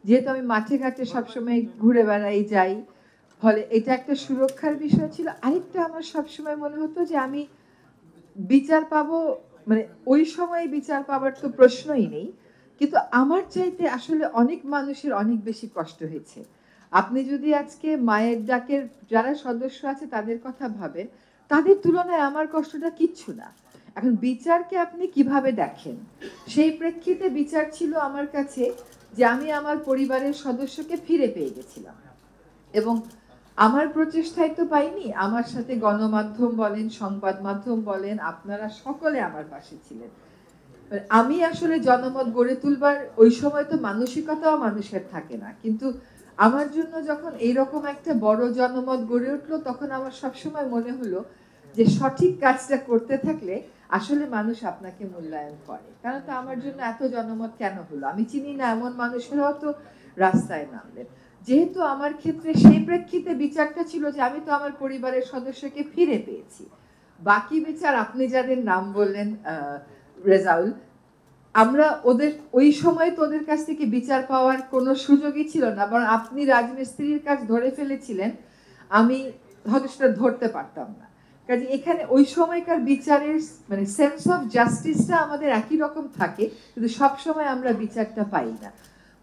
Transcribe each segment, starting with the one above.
যেহেতু আমি মাঠে ঘাটে সবসময় ঘুরে বেড়াই যাই, ফলে এটা একটা সুরক্ষার বিষয় ছিল। আরেকটা আমার সবসময় মনে হতো যে আমি বিচার পাবো, মানে ওই সময়ে বিচার পাবার তো প্রশ্নই নেই। কিন্তু আমার চাইতে আসলে অনেক মানুষের অনেক বেশি কষ্ট হয়েছে। আপনি যদি আজকে মায়ের ডাকের যারা সদস্য আছে তাদের কথা ভাবেন, তাদের তুলনায় আমার কষ্টটা কিচ্ছু না। এখন বিচারকে আপনি কিভাবে দেখেন? সেই প্রেক্ষিতে বিচার ছিল আমার কাছে যে আমি আমার পরিবারের সদস্যকে ফিরে পেয়ে গেছিলাম। এবং আমার প্রচেষ্টায় তো পাইনি, আমার সাথে গণমাধ্যম বলেন, সংবাদ মাধ্যম বলেন, আপনারা সকলে আমার পাশে ছিলেন। আমি আসলে জনমত গড়ে তুলবার ওই সময় তো মানসিকতাও মানুষের থাকে না, কিন্তু আমার জন্য যখন এইরকম একটা বড় জনমত গড়ে উঠলো, তখন আমার সবসময় মনে হলো যে সঠিক কাজটা করতে থাকলে আসলে মানুষ আপনাকে মূল্যায়ন করে। কারণ তো আমার জন্য এত জনমত কেন হলো? আমি চিনি না এমন মানুষেরাও তো রাস্তায় নামলেন। যেহেতু আমার ক্ষেত্রে সেই প্রেক্ষিতে বিচারটা ছিল যে আমি তো আমার পরিবারের সদস্যকে ফিরে পেয়েছি। বাকি বিচার আপনি যাদের নাম বললেন, রেজাউল, আমরা ওদের ওই সময় তো ওদের কাছ থেকে বিচার পাওয়ার কোনো সুযোগই ছিল না, বরং আপনি রাজমিস্ত্রির কাজ ধরে ফেলেছিলেন, আমি হয়তো সেটা ধরতে পারতাম না। কাজে এখানে ওই সময়কার বিচারের মানে সেন্স অফ জাস্টিসটা আমাদের একই রকম থাকে, কিন্তু সব সময় আমরা বিচারটা পাই না।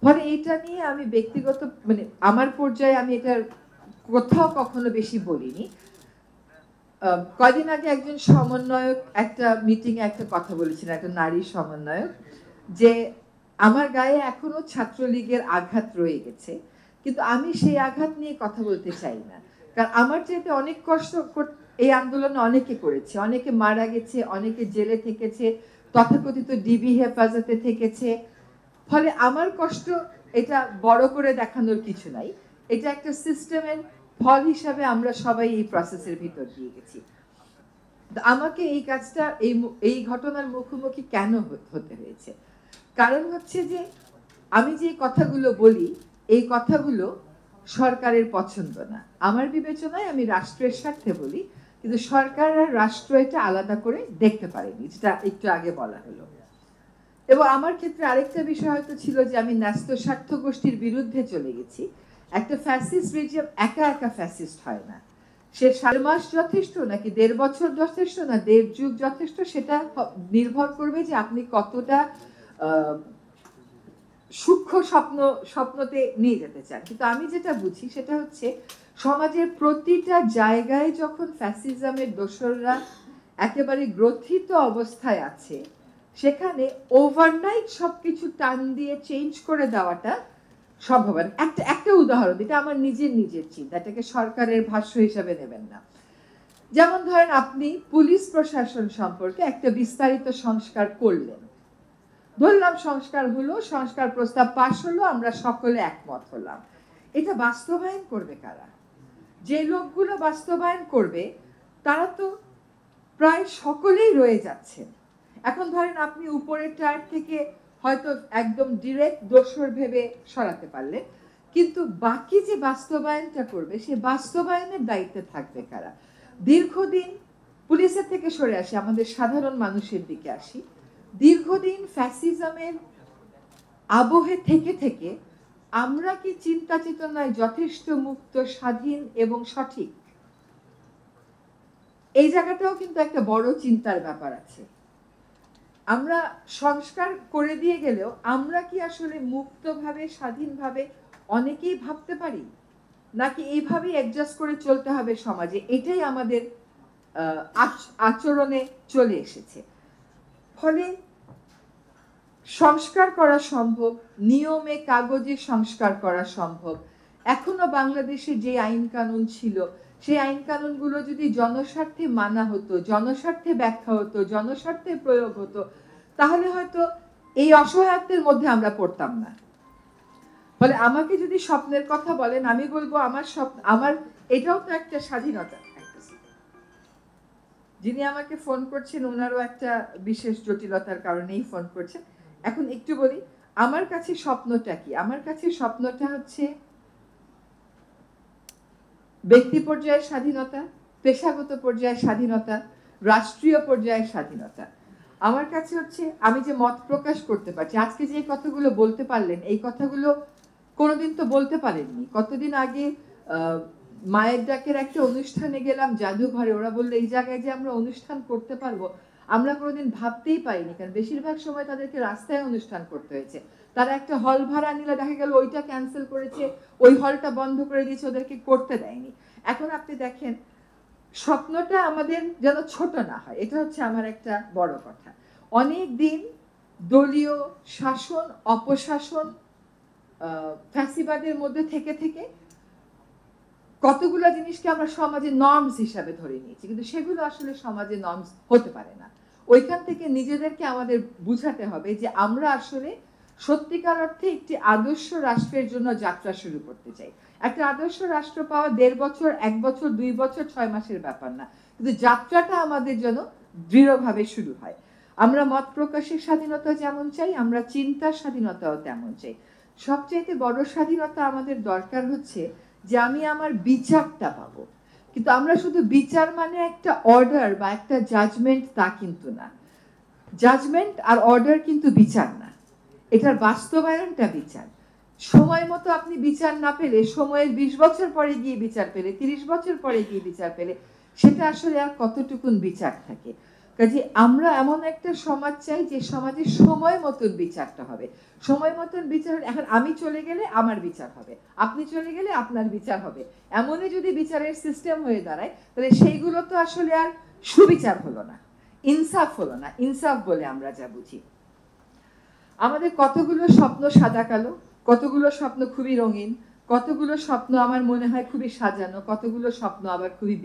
ফলে এটা নিয়ে আমি ব্যক্তিগত মানে আমার পর্যায়ে আমি এটা কোথাও কখনো বেশি বলিনি। কয়দিন আগে একজন সমন্বয়ক একটা মিটিং এ একটা কথা বলেছিলেন, একটা নারী সমন্বয়ক, যে আমার গায়ে এখনো ছাত্রলীগের আঘাত রয়ে গেছে, কিন্তু আমি সেই আঘাত নিয়ে কথা বলতে চাই না। কারণ আমার চাইতে অনেক কষ্ট এই আন্দোলনে অনেকে করেছে, অনেকে মারা গেছে, অনেকে জেলে থেকেছে, তথাকথিত ডিবি হেফাজতে থেকেছে। ফলে আমার কষ্ট এটা বড় করে দেখানোর কিছু নাই, এটা একটা সিস্টেমের ফল হিসাবে আমরা সবাই এই প্রসেসের ভিতর দিয়ে গেছি। আমাকে এই কাজটা এই ঘটনার মুখোমুখি কেন হতে হয়েছে? কারণ হচ্ছে যে আমি যে কথাগুলো বলি, এই কথাগুলো সরকারের পছন্দ না। আমার বিবেচনায় আমি রাষ্ট্রের স্বার্থে বলি, কিন্তু সরকার আর রাষ্ট্র এটা আলাদা করে দেখতে পারেনি, যেটা একটু আগে বলা হলো। এবং আমার ক্ষেত্রে আরেকটা বিষয় হয়তো ছিল যে আমি ন্যস্ত স্বার্থ গোষ্ঠীর বিরুদ্ধে চলে গেছি। একটা ফ্যাসিস্ট রেজিম একা একা ফ্যাসিস্ট হয় না। সে 4 মাস যথেষ্ট নাকি 1.5 বছর যথেষ্ট না 1.5 যুগ যথেষ্ট, সেটা নির্ভর করবে যে আপনি কতটা সূক্ষ্ম স্বপ্নতে নিয়ে যেতে চান। কিন্তু আমি যেটা বুঝি সেটা হচ্ছে সমাজের প্রতিটা জায়গায় যখন ফ্যাসিজমের দোসররা একেবারে গ্রথিত অবস্থায় আছে, সেখানে ওভারনাইট সবকিছু টান দিয়ে চেঞ্জ করে দেওয়াটা সম্ভব না। একটা উদাহরণ, এটা আমার নিজের চিন্তা, এটাকে সরকারের ভাষ্য হিসাবে নেবেন না। যেমন ধরেন আপনি পুলিশ প্রশাসন সম্পর্কে একটা বিস্তারিত সংস্কার করলেন, ধরলাম সংস্কার হলো, সংস্কার প্রস্তাব পাশ হলো, আমরা সকলে একমত হলাম। এটা বাস্তবায়ন করবে কারা? যে লোকগুলো বাস্তবায়ন করবে তারা তো প্রায় সকলেই রয়ে যাচ্ছেন। এখন ধরেন আপনি উপরের টায়ার থেকে হয়তো একদম ডিরেক্ট দোষর ভেবে সরাতে পারলেন, কিন্তু বাকি যে বাস্তবায়নটা করবে সে বাস্তবায়নের দায়িত্বে থাকবে কারা? দীর্ঘদিন পুলিশের থেকে সরে আসি, আমাদের সাধারণ মানুষের দিকে আসি। দীর্ঘদিন ফ্যাসিজমের আবহে থেকে থেকে আমরা কি চিন্তা চেতনায় যথেষ্ট মুক্ত, স্বাধীন এবং সঠিক? এই জায়গাটাও কিন্তু একটা বড় চিন্তার ব্যাপার আছে। আমরা সংস্কার করে দিয়ে গেলেও আমরা কি আসলে মুক্তভাবে স্বাধীনভাবে অনেকেই ভাবতে পারি, নাকি এইভাবেই অ্যাডজাস্ট করে চলতে হবে সমাজে? এটাই আমাদের আচরণে চলে এসেছে। ফলে সংস্কার করা সম্ভব, নিয়মে কাগজে সংস্কার করা সম্ভব। এখনো বাংলাদেশে যে আইন কানুন ছিল, সেই আইন কানুনগুলো যদি জনস্বার্থে মানা হতো, জনস্বার্থে ব্যাখ্যা হতো, জনস্বার্থে প্রয়োগ হতো, তাহলে হয়তো এই অসহায়ত্বের মধ্যে আমরা পড়তাম না। ফলে আমাকে যদি স্বপ্নের কথা বলেন, আমি বলবো আমার স্বপ্ন, আমার এটাও তো একটা স্বাধীনতা। যিনি আমাকে ফোন করছেন ওনারও একটা বিশেষ জটিলতার কারণেই ফোন করছেন। এখন একটু বলি আমার কাছে স্বপ্নটা কি। আমার কাছে স্বপ্নটা হচ্ছে ব্যক্তি পর্যায়ে স্বাধীনতা, পেশাগত পর্যায়ে স্বাধীনতা, রাষ্ট্রীয় পর্যায়ে স্বাধীনতা। আমার কাছে হচ্ছে আমি যে মত প্রকাশ করতে পারছি, আজকে যে কথাগুলো বলতে পারলেন, এই কথাগুলো কোনোদিন তো বলতে পারেননি। কতদিন আগে মায়ের ডাকের একটা অনুষ্ঠানে গেলাম জাদুঘরে, ওরা বললো এই জায়গায় যে আমরা অনুষ্ঠান করতে পারবো, আমরা কোনোদিন ভাবতেই পারিনি, কারণ বেশিরভাগ সময় তাদেরকে রাস্তায় অনুষ্ঠান করতে হয়েছে। তারা একটা হল ভাড়া নিলে দেখা গেল ওইটা ক্যান্সেল করেছে, ওই হলটা বন্ধ করে দিয়েছে, ওদেরকে করতে দেয়নি। এখন আপনি দেখেন, স্বপ্নটা আমাদের যেন ছোট না হয়, এটা হচ্ছে আমার একটা বড় কথা। অনেক দিন দলীয় শাসন, অপশাসন, ফ্যাসিবাদের মধ্যে থেকে থেকে কতগুলো জিনিসকে আমরা সমাজে নর্মস হিসাবে ধরে নিয়েছি, কিন্তু সেগুলো আসলে সমাজে নর্মস হতে পারে না। ওইখান থেকে নিজেদেরকে আমাদের বুঝাতে হবে যে আমরা আসলে সত্যিকার অর্থে একটি আদর্শ রাষ্ট্রের জন্য যাত্রা শুরু করতে চাই। একটা আদর্শ রাষ্ট্র পাওয়া 1.5 বছর, 1 বছর, 2 বছর, 6 মাসের ব্যাপার না, কিন্তু যাত্রাটা আমাদের জন্য দৃঢ়ভাবে শুরু হয়। আমরা মত প্রকাশের স্বাধীনতা যেমন চাই, আমরা চিন্তার স্বাধীনতাও তেমন চাই। সবচাইতে বড় স্বাধীনতা আমাদের দরকার হচ্ছে যে আমি আমার বিচারটা পাবো। কিন্তু আমরা শুধু বিচার মানে একটা অর্ডার বা একটা জাজমেন্ট, তা কিন্তু না। জাজমেন্ট আর অর্ডার কিন্তু বিচার না, এটার বাস্তবায়নটা বিচার। সময় মতো আপনি বিচার না পেলে, সময়ের 20 বছর পরে গিয়ে বিচার পেলে, 30 বছর পরে গিয়ে বিচার পেলে, সেটা আসলে আর কতটুকুন বিচার থাকে। কাজে আমরা এমন একটা সমাজ চাই যে সমাজে সময় মতন বিচারটা হবে। সময় মতন বিচার, এখন আমি চলে গেলে আমার বিচার হবে, আপনি চলে গেলে আপনার বিচার হবে, এমনই যদি বিচারের সিস্টেম হয়ে দাঁড়ায়, তাহলে সেইগুলো তো আসলে আর সুবিচার হলো না, ইনসাফ হলো না। ইনসাফ বলে আমরা যা বুঝি, আমাদের কতগুলো স্বপ্ন সাদা কালো, কতগুলো স্বপ্ন খুবই রঙিন, কতগুলো স্বপ্ন আমার মনে হয় খুবই সাজানো, কতগুলো স্বপ্ন আবার খুবই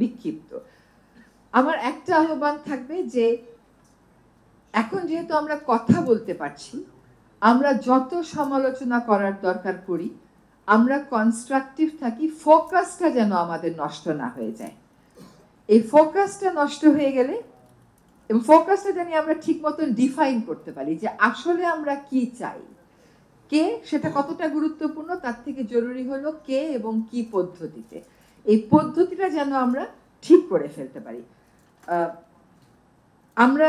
বিক্ষিপ্ত। আমার একটা আহ্বান থাকবে যে এখন যেহেতু আমরা কথা বলতে পারছি, আমরা যত সমালোচনা করার দরকার করি, আমরা কনস্ট্রাকটিভ থাকি, ফোকাসটা যেন আমাদের নষ্ট না হয়ে যায়। এই ফোকাসটা নষ্ট হয়ে গেলে, এবং ফোকাসটা জানি আমরা ঠিক মতন ডিফাইন করতে পারি যে আসলে আমরা কি চাই, কে সেটা কতটা গুরুত্বপূর্ণ, তার থেকে জরুরি হলো কে এবং কি পদ্ধতিতে। এই পদ্ধতিটা যেন আমরা ঠিক করে ফেলতে পারি। আমরা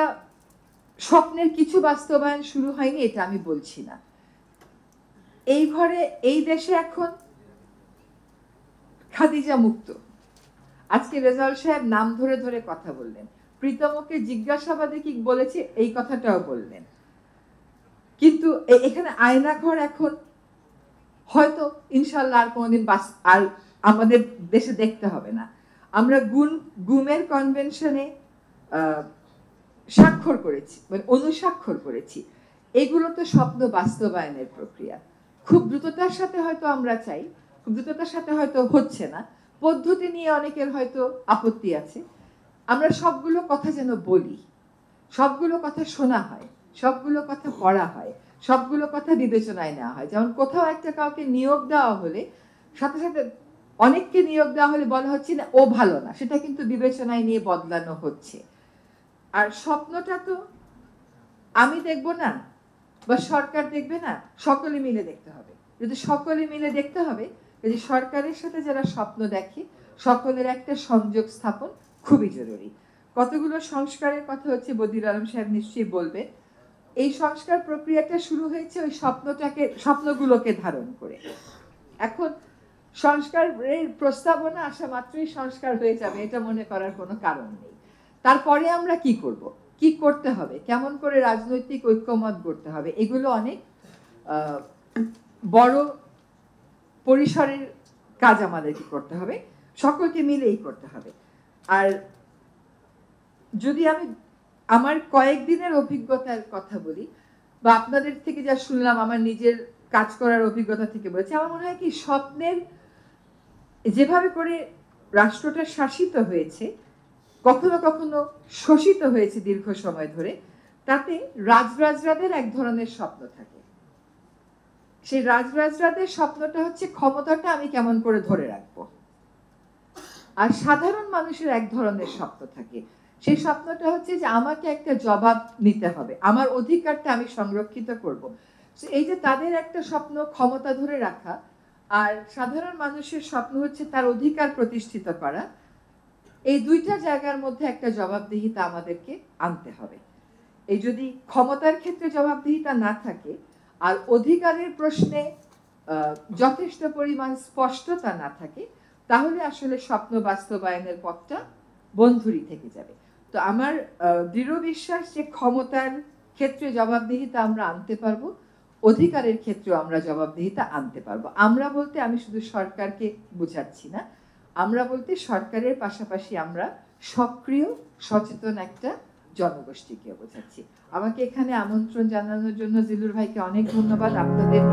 স্বপ্নের কিছু বাস্তবায়ন শুরু হয়নি এটা আমি বলছি না। এই ঘরে, এই দেশে এখন খাদিজা মুক্ত। আজকে রেজাউল সাহেব নাম ধরে ধরে কথা বললেন, প্রীতমকে জিজ্ঞাসাবাদে কি বলেছে এই কথাটাও বললেন। কিন্তু এখানে আয়না ঘর এখন হয়তো ইনশাল্লাহ আর কোনোদিন আর আমাদের দেশে দেখতে হবে না। আমরা গুমের কনভেনশনে স্বাক্ষর করেছি, মানে অনুস্বাক্ষর করেছি। এগুলো তো স্বপ্ন বাস্তবায়নের প্রক্রিয়া। খুব দ্রুততার সাথে হয়তো আমরা চাই, খুব দ্রুততার সাথে হয়তো হচ্ছে না, পদ্ধতি নিয়ে অনেকের হয়তো আপত্তি আছে। আমরা সবগুলো কথা যেন বলি, সবগুলো কথা শোনা হয়, সবগুলো কথা পড়া হয়, সবগুলো কথা বিবেচনায় নেওয়া হয়। যেমন কোথাও একটা কাউকে নিয়োগ দেওয়া হলে সাথে সাথে অনেককে নিয়োগ দেওয়া হলে বলা হচ্ছে না ও ভালো না, সেটা কিন্তু বিবেচনায় নিয়ে বদলানো হচ্ছে। আর স্বপ্নটা তো আমি দেখব না বা সরকার দেখবে না, সকলে মিলে দেখতে হবে। যদি সকলে মিলে দেখতে হবে, যদি সরকারের সাথে যারা স্বপ্ন দেখে সকলের একটা সংযোগ স্থাপন খুবই জরুরি। কতগুলো সংস্কারের কথা হচ্ছে, বদিউল আলম সাহেব নিশ্চয়ই বলবে। এই সংস্কার প্রক্রিয়াটা শুরু হয়েছে ওই স্বপ্নগুলোকে ধারণ করে। এখন সংস্কারের প্রস্তাবনা আসা মাত্রই সংস্কার হয়ে যাবে এটা মনে করার কোনো কারণ নেই। তারপরে আমরা কি করব, কি করতে হবে, কেমন করে রাজনৈতিক ঐক্যমত গড়তে হবে, এগুলো অনেক বড় পরিসরের কাজ আমাদেরকে করতে হবে, সকলকে মিলেই করতে হবে। আর যদি আমি আমার কয়েকদিনের অভিজ্ঞতার কথা বলি বা আপনাদের থেকে যা শুনলাম, আমার নিজের কাজ করার অভিজ্ঞতা থেকে বলেছি, আমার মনে হয় কি স্বপ্নের যেভাবে করে রাষ্ট্রটা শাসিত হয়েছে, কখনো কখনো শোষিত হয়েছে দীর্ঘ সময় ধরে, তাতে রাজরাজরাদের এক ধরনের স্বপ্ন থাকে। সেই রাজরাজরাদের স্বপ্নটা হচ্ছে ক্ষমতাটা আমি কেমন করে ধরে রাখবো। আর সাধারণ মানুষের এক ধরনের স্বপ্ন থাকে, সেই স্বপ্নটা হচ্ছে যে আমাকে একটা জবাব নিতে হবে, আমার অধিকারটা আমি সংরক্ষিত করব। এই যে তাদের একটা স্বপ্ন ক্ষমতা ধরে রাখা, আর সাধারণ মানুষের স্বপ্ন হচ্ছে তার অধিকার প্রতিষ্ঠিত করা, এই দুইটা জায়গার মধ্যে একটা জবাবদিহিতা আমাদেরকে আনতে হবে। এই যদি ক্ষমতার ক্ষেত্রে জবাবদিহিতা না থাকে আর অধিকারের প্রশ্নে যথেষ্ট পরিমাণ স্পষ্টতা না থাকে, তাহলে আসলে স্বপ্ন বাস্তবায়নের পথটা বন্ধুরই থেকে যাবে। তো আমার দৃঢ় বিশ্বাস যে ক্ষমতার ক্ষেত্রে জবাবদিহিতা আমরা আনতে পারবো, অধিকারের ক্ষেত্রেও আমরা জবাবদিহিতা আনতে পারবো। আমরা বলতে আমি শুধু সরকারকে বোঝাচ্ছি না, আমরা বলতে সরকারের পাশাপাশি আমরা সক্রিয় সচেতন একটা জনগোষ্ঠীকে বোঝাচ্ছি। আমাকে এখানে আমন্ত্রণ জানানোর জন্য জিলুর ভাইকে অনেক ধন্যবাদ। আপনাদের